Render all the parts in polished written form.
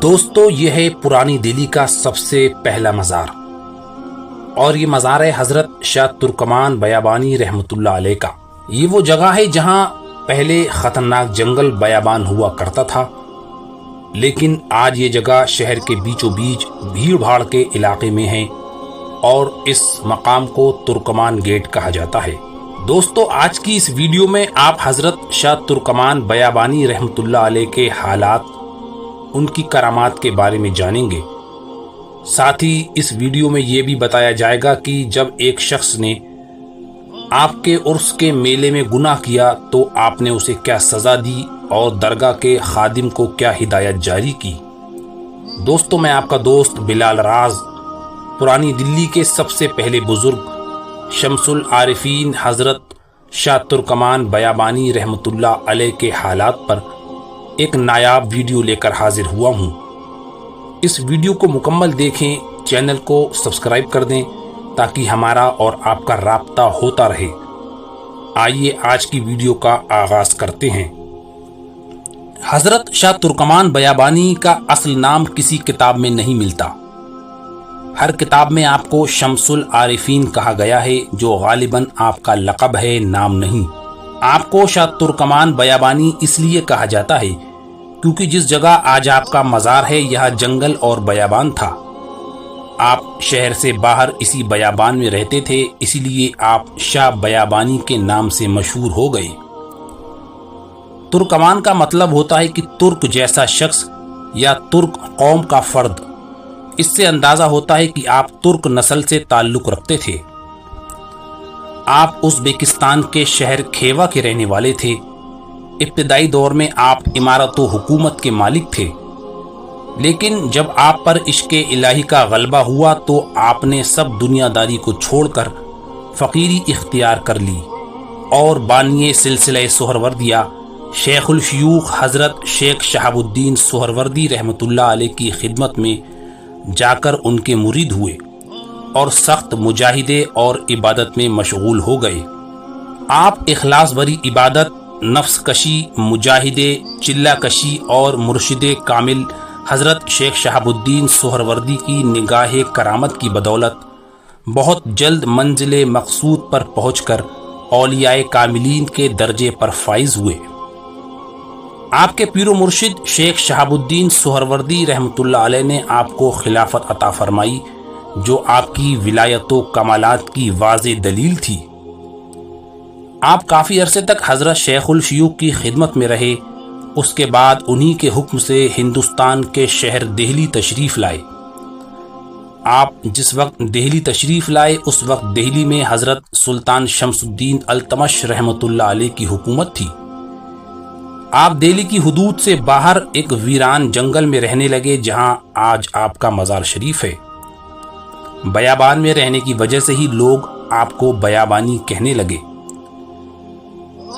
دوستو یہ ہے پرانی دلی کا سب سے پہلا مزار، اور یہ مزار ہے حضرت شاہ ترکمان بیابانی رحمۃ اللہ علیہ کا۔ یہ وہ جگہ ہے جہاں پہلے خطرناک جنگل بیابان ہوا کرتا تھا، لیکن آج یہ جگہ شہر کے بیچوں بیچ بھیڑ بھاڑ کے علاقے میں ہے اور اس مقام کو ترکمان گیٹ کہا جاتا ہے۔ دوستو آج کی اس ویڈیو میں آپ حضرت شاہ ترکمان بیابانی رحمۃ اللہ علیہ کے حالات، ان کی کرامات کے بارے میں جانیں گے۔ ساتھ ہی اس ویڈیو میں یہ بھی بتایا جائے گا کہ جب ایک شخص نے آپ کے عرس کے میلے میں گناہ کیا تو آپ نے اسے کیا سزا دی اور درگاہ کے خادم کو کیا ہدایت جاری کی۔ دوستو میں آپ کا دوست بلال راز پرانی دلی کے سب سے پہلے بزرگ شمس العارفین حضرت شاہ ترکمان بیابانی رحمۃ اللہ علیہ کے حالات پر ایک نایاب ویڈیو لے کر حاضر ہوا ہوں۔ اس ویڈیو کو مکمل دیکھیں، چینل کو سبسکرائب کر دیں تاکہ ہمارا اور آپ کا رابطہ ہوتا رہے۔ آئیے آج کی ویڈیو کا آغاز کرتے ہیں۔ حضرت شاہ ترکمان بیابانی کا اصل نام کسی کتاب میں نہیں ملتا۔ ہر کتاب میں آپ کو شمس العارفین کہا گیا ہے، جو غالباً آپ کا لقب ہے، نام نہیں۔ آپ کو شاہ ترکمان بیابانی اس لیے کہا جاتا ہے کیونکہ جس جگہ آج آپ کا مزار ہے یہاں جنگل اور بیابان تھا۔ آپ شہر سے باہر اسی بیابان میں رہتے تھے، اسی لیے آپ شاہ بیابانی کے نام سے مشہور ہو گئے۔ ترکمان کا مطلب ہوتا ہے کہ ترک جیسا شخص یا ترک قوم کا فرد۔ اس سے اندازہ ہوتا ہے کہ آپ ترک نسل سے تعلق رکھتے تھے۔ آپ ازبکستان کے شہر کھیوا کے رہنے والے تھے۔ ابتدائی دور میں آپ امارت و حکومت کے مالک تھے، لیکن جب آپ پر عشق الہی کا غلبہ ہوا تو آپ نے سب دنیا داری کو چھوڑ کر فقیری اختیار کر لی اور بانی سلسلہ سہروردیہ شیخ الشیوخ حضرت شیخ شہاب الدین سہروردی رحمۃ اللہ علیہ کی خدمت میں جا کر ان کے مرید ہوئے اور سخت مجاہدے اور عبادت میں مشغول ہو گئے۔ آپ اخلاص بری عبادت، نفس کشی، مجاہدے، چلہ کشی اور مرشد کامل حضرت شیخ شہاب الدین سہروردی کی نگاہ کرامت کی بدولت بہت جلد منزل مقصود پر پہنچ کر اولیاء کاملین کے درجے پر فائز ہوئے۔ آپ کے پیر و مرشد شیخ شہاب الدین سہروردی رحمۃ اللہ علیہ نے آپ کو خلافت عطا فرمائی، جو آپ کی ولایت و کمالات کی واضح دلیل تھی۔ آپ کافی عرصے تک حضرت شیخ الشیوخ کی خدمت میں رہے۔ اس کے بعد انہی کے حکم سے ہندوستان کے شہر دہلی تشریف لائے۔ آپ جس وقت دہلی تشریف لائے اس وقت دہلی میں حضرت سلطان شمس الدین التمش رحمۃ اللہ علیہ کی حکومت تھی۔ آپ دہلی کی حدود سے باہر ایک ویران جنگل میں رہنے لگے جہاں آج آپ کا مزار شریف ہے۔ بیابان میں رہنے کی وجہ سے ہی لوگ آپ کو بیابانی کہنے لگے۔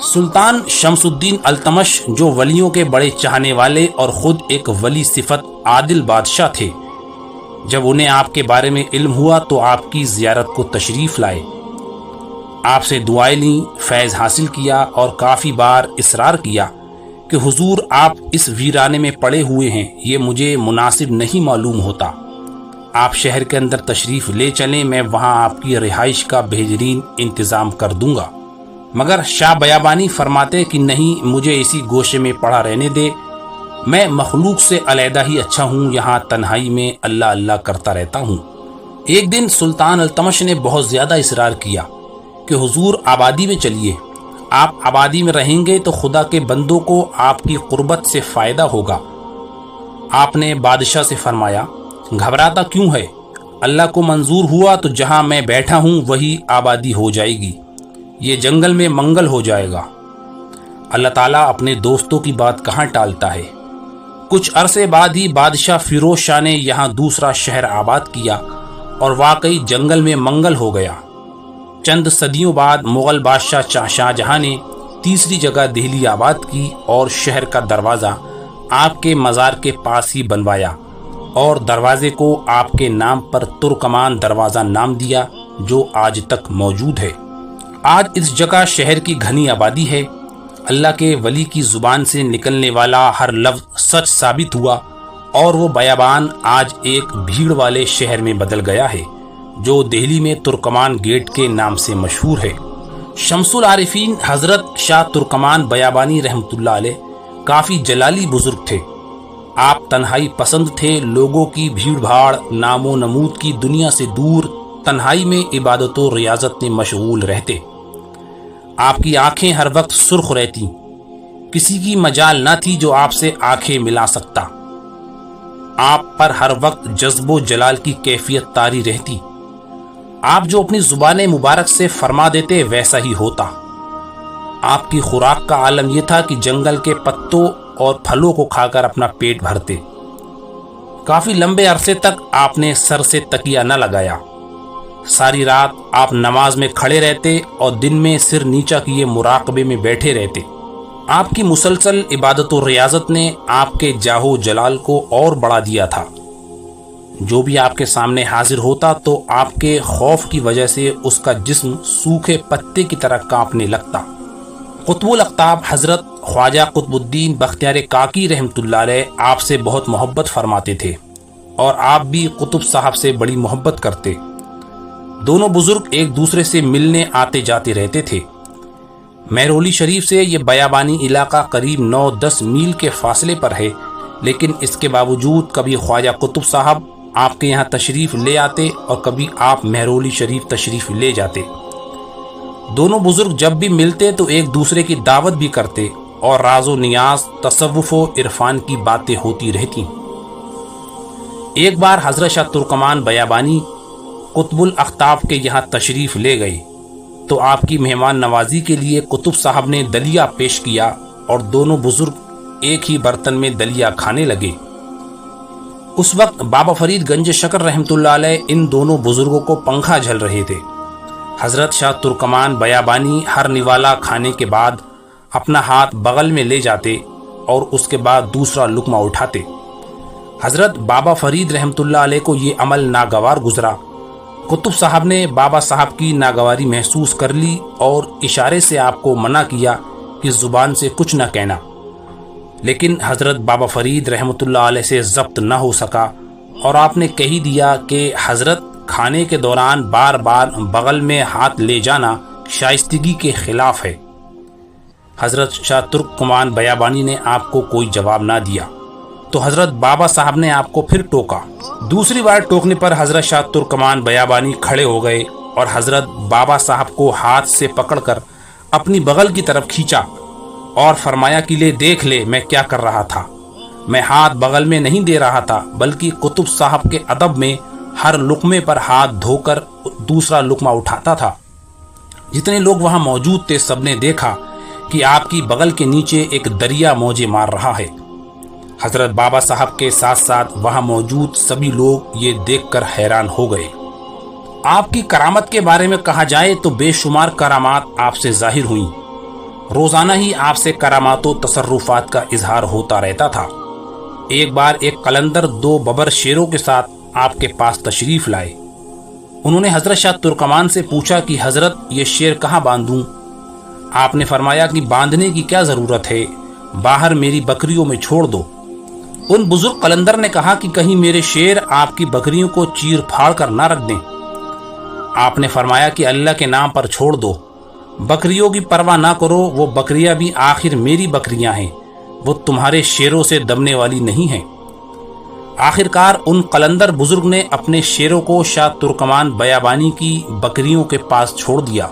سلطان شمس الدین التمش جو ولیوں کے بڑے چاہنے والے اور خود ایک ولی صفت عادل بادشاہ تھے، جب انہیں آپ کے بارے میں علم ہوا تو آپ کی زیارت کو تشریف لائے، آپ سے دعائیں لیں، فیض حاصل کیا اور کافی بار اصرار کیا کہ حضور آپ اس ویرانے میں پڑے ہوئے ہیں، یہ مجھے مناسب نہیں معلوم ہوتا، آپ شہر کے اندر تشریف لے چلیں، میں وہاں آپ کی رہائش کا بہترین انتظام کر دوں گا۔ مگر شاہ بیابانی فرماتے کہ نہیں، مجھے اسی گوشے میں پڑا رہنے دے، میں مخلوق سے علیحدہ ہی اچھا ہوں، یہاں تنہائی میں اللہ اللہ کرتا رہتا ہوں۔ ایک دن سلطان التمش نے بہت زیادہ اصرار کیا کہ حضور آبادی میں چلیے، آپ آبادی میں رہیں گے تو خدا کے بندوں کو آپ کی قربت سے فائدہ ہوگا۔ آپ نے بادشاہ سے فرمایا، گھبراتا کیوں ہے؟ اللہ کو منظور ہوا تو جہاں میں بیٹھا ہوں وہی آبادی ہو جائے گی، یہ جنگل میں منگل ہو جائے گا۔ اللہ تعالیٰ اپنے دوستوں کی بات کہاں ٹالتا ہے۔ کچھ عرصے بعد ہی بادشاہ فیروز شاہ نے یہاں دوسرا شہر آباد کیا اور واقعی جنگل میں منگل ہو گیا۔ چند صدیوں بعد مغل بادشاہ شاہ جہاں نے تیسری جگہ دہلی آباد کی اور شہر کا دروازہ آپ کے مزار کے پاس ہی بنوایا اور دروازے کو آپ کے نام پر ترکمان دروازہ نام دیا، جو آج تک موجود ہے۔ آج اس جگہ شہر کی گھنی آبادی ہے۔ اللہ کے ولی کی زبان سے نکلنے والا ہر لفظ سچ ثابت ہوا اور وہ بیابان آج ایک بھیڑ والے شہر میں بدل گیا ہے جو دہلی میں ترکمان گیٹ کے نام سے مشہور ہے۔ شمس العارفین حضرت شاہ ترکمان بیابانی رحمۃ اللہ علیہ کافی جلالی بزرگ تھے۔ آپ تنہائی پسند تھے، لوگوں کی بھیڑ بھاڑ، نام و نمود کی دنیا سے دور تنہائی میں عبادت و ریاضت میں مشغول رہتے۔ آپ کی آنکھیں ہر وقت سرخ رہتی، کسی کی مجال نہ تھی جو آپ سے آنکھیں ملا سکتا۔ آپ پر ہر وقت جذب و جلال کی کیفیت طاری رہتی۔ آپ جو اپنی زبان مبارک سے فرما دیتے ویسا ہی ہوتا۔ آپ کی خوراک کا عالم یہ تھا کہ جنگل کے پتوں اور پھلوں کو کھا کر اپنا پیٹ بھرتے۔ کافی لمبے عرصے تک آپ نے سر سے تکیہ نہ لگایا۔ ساری رات آپ نماز میں کھڑے رہتے اور دن میں سر نیچا کیے مراقبے میں بیٹھے رہتے۔ آپ کی مسلسل عبادت و ریاضت نے آپ کے جاہ و جلال کو اور بڑھا دیا تھا۔ جو بھی آپ کے سامنے حاضر ہوتا تو آپ کے خوف کی وجہ سے اس کا جسم سوکھے پتے کی طرح کانپنے لگتا۔ قطب الاقطاب حضرت خواجہ قطب الدین بختیار کاکی رحمۃ اللہ علیہ آپ سے بہت محبت فرماتے تھے اور آپ بھی قطب صاحب سے بڑی محبت کرتے۔ دونوں بزرگ ایک دوسرے سے ملنے آتے جاتے رہتے تھے۔ مہرولی شریف سے یہ بیابانی علاقہ قریب 9-10 میل کے فاصلے پر ہے، لیکن اس کے باوجود کبھی خواجہ قطب صاحب آپ کے یہاں تشریف لے آتے اور کبھی آپ مہرولی شریف تشریف لے جاتے۔ دونوں بزرگ جب بھی ملتے تو ایک دوسرے کی دعوت بھی کرتے اور راز و نیاز، تصوف و عرفان کی باتیں ہوتی رہتی۔ ایک بار حضرت شاہ ترکمان بیابانی قطب الاقطاب کے یہاں تشریف لے گئے تو آپ کی مہمان نوازی کے لیے قطب صاحب نے دلیا پیش کیا اور دونوں بزرگ ایک ہی برتن میں دلیا کھانے لگے۔ اس وقت بابا فرید گنج شکر رحمۃ اللہ علیہ ان دونوں بزرگوں کو پنکھا جھل رہے تھے۔ حضرت شاہ ترکمان بیابانی ہر نوالا کھانے کے بعد اپنا ہاتھ بغل میں لے جاتے اور اس کے بعد دوسرا لقمہ اٹھاتے۔ حضرت بابا فرید رحمۃ اللہ علیہ کو یہ عمل ناگوار گزرا۔ قطب صاحب نے بابا صاحب کی ناگواری محسوس کر لی اور اشارے سے آپ کو منع کیا کہ زبان سے کچھ نہ کہنا، لیکن حضرت بابا فرید رحمۃ اللہ علیہ سے ضبط نہ ہو سکا اور آپ نے کہہ دیا کہ حضرت کھانے کے دوران بار بار بغل میں ہاتھ لے جانا شائستگی کے خلاف ہے۔ حضرت شاہ ترکمان بیابانی نے آپ کو کوئی جواب نہ دیا تو حضرت بابا صاحب نے آپ کو پھر ٹوکا۔ دوسری بار ٹوکنے پر حضرت شاہ ترکمان بیابانی کھڑے ہو گئے اور حضرت بابا صاحب کو ہاتھ سے پکڑ کر اپنی بغل کی طرف کھینچا اور فرمایا کہ لے دیکھ لے میں کیا کر رہا تھا۔ میں ہاتھ بغل میں نہیں دے رہا تھا بلکہ قطب صاحب کے ادب میں ہر لقمے پر ہاتھ دھو کر دوسرا لقمہ اٹھاتا تھا۔ جتنے لوگ وہاں موجود تھے سب نے دیکھا کہ آپ کی بغل کے نیچے ایک دریا موجیں مار رہا ہے۔ حضرت بابا صاحب کے ساتھ ساتھ وہاں موجود سبھی لوگ یہ دیکھ کر حیران ہو گئے۔ آپ کی کرامت کے بارے میں کہا جائے تو بے شمار کرامات آپ سے ظاہر ہوئیں۔ روزانہ ہی آپ سے کرامات و تصرفات کا اظہار ہوتا رہتا تھا۔ ایک بار ایک قلندر 2 ببر شیروں کے ساتھ آپ کے پاس تشریف لائے۔ انہوں نے حضرت شاہ ترکمان سے پوچھا کہ حضرت یہ شیر کہاں باندھوں؟ آپ نے فرمایا کہ باندھنے کی کیا ضرورت ہے، باہر میری بکریوں میں چھوڑ دو۔ ان بزرگ قلندر نے کہا کہ کہیں میرے شیر آپ کی بکریوں کو چیر پھاڑ کر نہ رکھ دیں۔ آپ نے فرمایا کہ اللہ کے نام پر چھوڑ دو، بکریوں کی پرواہ نہ کرو، وہ بکریاں بھی آخر میری بکریاں ہیں، وہ تمہارے شیروں سے دبنے والی نہیں ہیں۔ آخرکار ان قلندر بزرگ نے اپنے شیروں کو شاہ ترکمان بیابانی کی بکریوں کے پاس چھوڑ دیا۔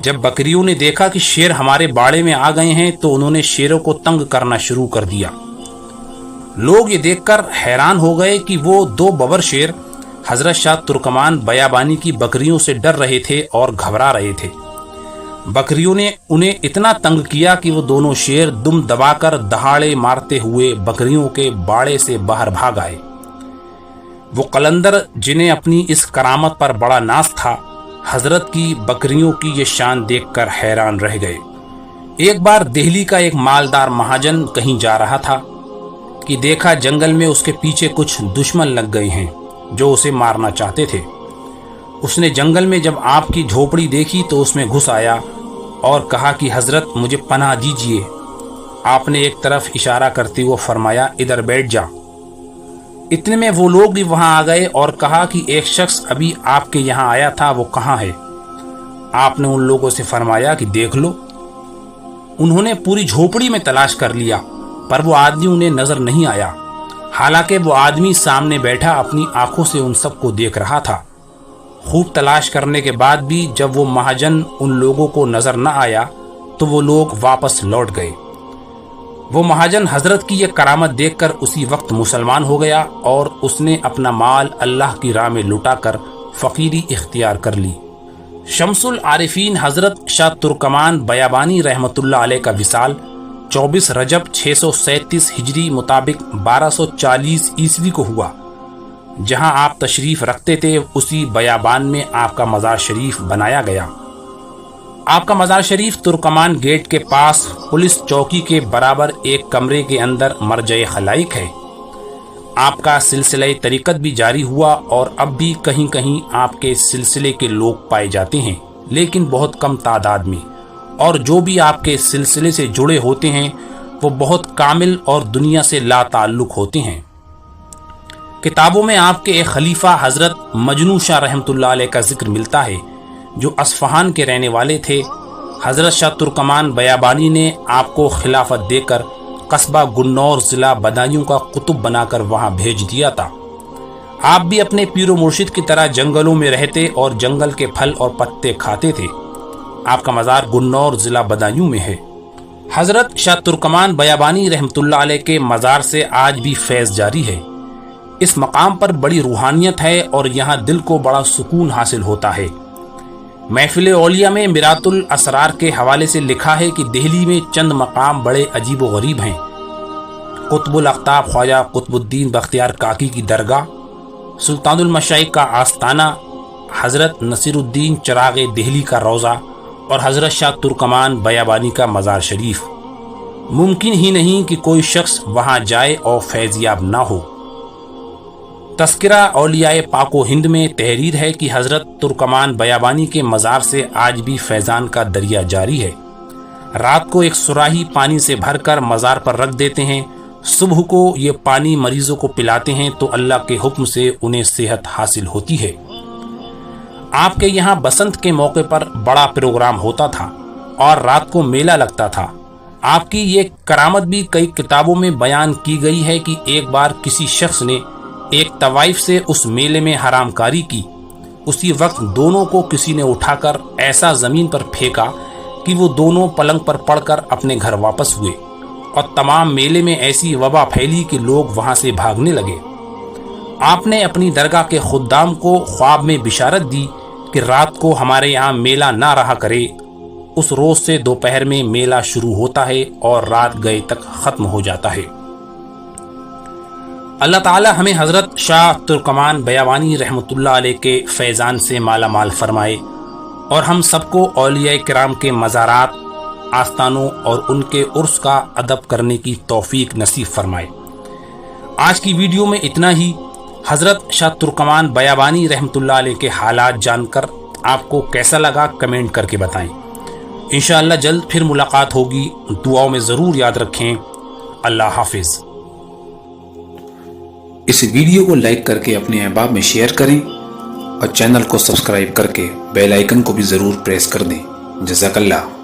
جب بکریوں نے دیکھا کہ شیر ہمارے باڑے میں آ گئے ہیں تو انہوں نے شیروں کو تنگ کرنا شروع کر دیا۔ لوگ یہ دیکھ کر حیران ہو گئے کہ وہ 2 ببر شیر حضرت شاہ ترکمان بیابانی کی بکریوں سے ڈر رہے تھے اور گھبرا رہے تھے۔ بکریوں نے انہیں اتنا تنگ کیا کہ وہ دونوں شیر دم دبا کر دہاڑے مارتے ہوئے بکریوں کے باڑے سے باہر بھاگ آئے۔ وہ قلندر جنہیں اپنی اس کرامت پر بڑا ناز تھا، حضرت کی بکریوں کی یہ شان دیکھ کر حیران رہ گئے۔ ایک بار دہلی کا ایک مالدار مہاجن کہیں جا رہا تھا کہ دیکھا جنگل میں اس کے پیچھے کچھ دشمن لگ گئے ہیں جو اسے مارنا چاہتے تھے۔ اس نے جنگل میں جب آپ کی جھوپڑی دیکھی تو اس میں گھس آیا اور کہا کہ حضرت مجھے پناہ دیجیے۔ آپ نے ایک طرف اشارہ کرتے ہوئے فرمایا ادھر بیٹھ جا۔ اتنے میں وہ لوگ بھی وہاں آ گئے اور کہا کہ ایک شخص ابھی آپ کے یہاں آیا تھا، وہ کہاں ہے؟ آپ نے ان لوگوں سے فرمایا کہ دیکھ لو۔ انہوں نے پوری جھوپڑی میں تلاش کر لیا پر وہ آدمی انہیں نظر نہیں آیا، حالانکہ وہ آدمی سامنے بیٹھا اپنی آنکھوں سے ان سب کو دیکھ رہا تھا۔ خوب تلاش کرنے کے بعد بھی جب وہ مہاجن ان لوگوں کو نظر نہ آیا تو وہ لوگ واپس لوٹ گئے۔ وہ مہاجن حضرت کی یہ کرامت دیکھ کر اسی وقت مسلمان ہو گیا اور اس نے اپنا مال اللہ کی راہ میں لٹا کر فقیری اختیار کر لی۔ شمس العارفین حضرت شاہ ترکمان بیابانی رحمۃ اللہ علیہ کا وصال 24 رجب 637 ہجری مطابق 1240 عیسوی کو ہوا۔ جہاں آپ تشریف رکھتے تھے اسی بیابان میں آپ کا مزار شریف بنایا گیا۔ آپ کا مزار شریف ترکمان گیٹ کے پاس پولیس چوکی کے برابر ایک کمرے کے اندر مرجع خلائق ہے۔ آپ کا سلسلہ طریقت بھی جاری ہوا اور اب بھی کہیں کہیں آپ کے سلسلے کے لوگ پائے جاتے ہیں، لیکن بہت کم تعداد میں، اور جو بھی آپ کے سلسلے سے جڑے ہوتے ہیں وہ بہت کامل اور دنیا سے لا تعلق ہوتے ہیں۔ کتابوں میں آپ کے ایک خلیفہ حضرت مجنو شاہ رحمۃ اللہ علیہ کا ذکر ملتا ہے جو اصفہان کے رہنے والے تھے۔ حضرت شاہ ترکمان بیابانی نے آپ کو خلافت دے کر قصبہ گنور ضلع بدایوں کا قطب بنا کر وہاں بھیج دیا تھا۔ آپ بھی اپنے پیر و مرشد کی طرح جنگلوں میں رہتے اور جنگل کے پھل اور پتے کھاتے تھے۔ آپ کا مزار گنور ضلع بدایوں میں ہے۔ حضرت شاہ ترکمان بیابانی رحمۃ اللہ علیہ کے مزار سے آج بھی فیض جاری ہے۔ اس مقام پر بڑی روحانیت ہے اور یہاں دل کو بڑا سکون حاصل ہوتا ہے۔ محفل اولیاء میں میرات الاسرار کے حوالے سے لکھا ہے کہ دہلی میں چند مقام بڑے عجیب و غریب ہیں۔ قطب الاقطاب خواجہ قطب الدین بختیار کاکی کی درگاہ، سلطان المشائخ کا آستانہ، حضرت نصیر الدین چراغ دہلی کا روضہ اور حضرت شاہ ترکمان بیابانی کا مزار شریف۔ ممکن ہی نہیں کہ کوئی شخص وہاں جائے اور فیضیاب نہ ہو۔ تذکرہ اولیاء پاک و ہند میں تحریر ہے کہ حضرت ترکمان بیابانی کے مزار سے آج بھی فیضان کا دریا جاری ہے۔ رات کو ایک سراہی پانی سے بھر کر مزار پر رکھ دیتے ہیں، صبح کو یہ پانی مریضوں کو پلاتے ہیں تو اللہ کے حکم سے انہیں صحت حاصل ہوتی ہے۔ آپ کے یہاں بسنت کے موقع پر بڑا پروگرام ہوتا تھا اور رات کو میلہ لگتا تھا۔ آپ کی یہ کرامت بھی کئی کتابوں میں بیان کی گئی ہے کہ ایک بار کسی شخص نے ایک طوائف سے اس میلے میں حرام کاری کی۔ اسی وقت دونوں کو کسی نے اٹھا کر ایسا زمین پر پھینکا کہ وہ دونوں پلنگ پر پڑ کر اپنے گھر واپس ہوئے اور تمام میلے میں ایسی وبا پھیلی کہ لوگ وہاں سے بھاگنے لگے۔ آپ نے اپنی درگاہ کے خدام کو خواب میں بشارت دی کہ رات کو ہمارے یہاں میلہ نہ رہا کرے۔ اس روز سے دوپہر میں میلہ شروع ہوتا ہے اور رات گئے تک ختم ہو جاتا ہے۔ اللہ تعالی ہمیں حضرت شاہ ترکمان بیابانی رحمۃ اللہ علیہ کے فیضان سے مالا مال فرمائے اور ہم سب کو اولیاء کرام کے مزارات، آستانوں اور ان کے عرس کا ادب کرنے کی توفیق نصیب فرمائے۔ آج کی ویڈیو میں اتنا ہی۔ حضرت شاہ ترکمان بیابانی رحمۃ اللہ علیہ کے حالات جان کر آپ کو کیسا لگا کمنٹ کر کے بتائیں۔ انشاءاللہ جلد پھر ملاقات ہوگی۔ دعاؤں میں ضرور یاد رکھیں۔ اللہ حافظ۔ اس ویڈیو کو لائک کر کے اپنے احباب میں شیئر کریں اور چینل کو سبسکرائب کر کے بیل آئیکن کو بھی ضرور پریس کر دیں۔ جزاک اللہ۔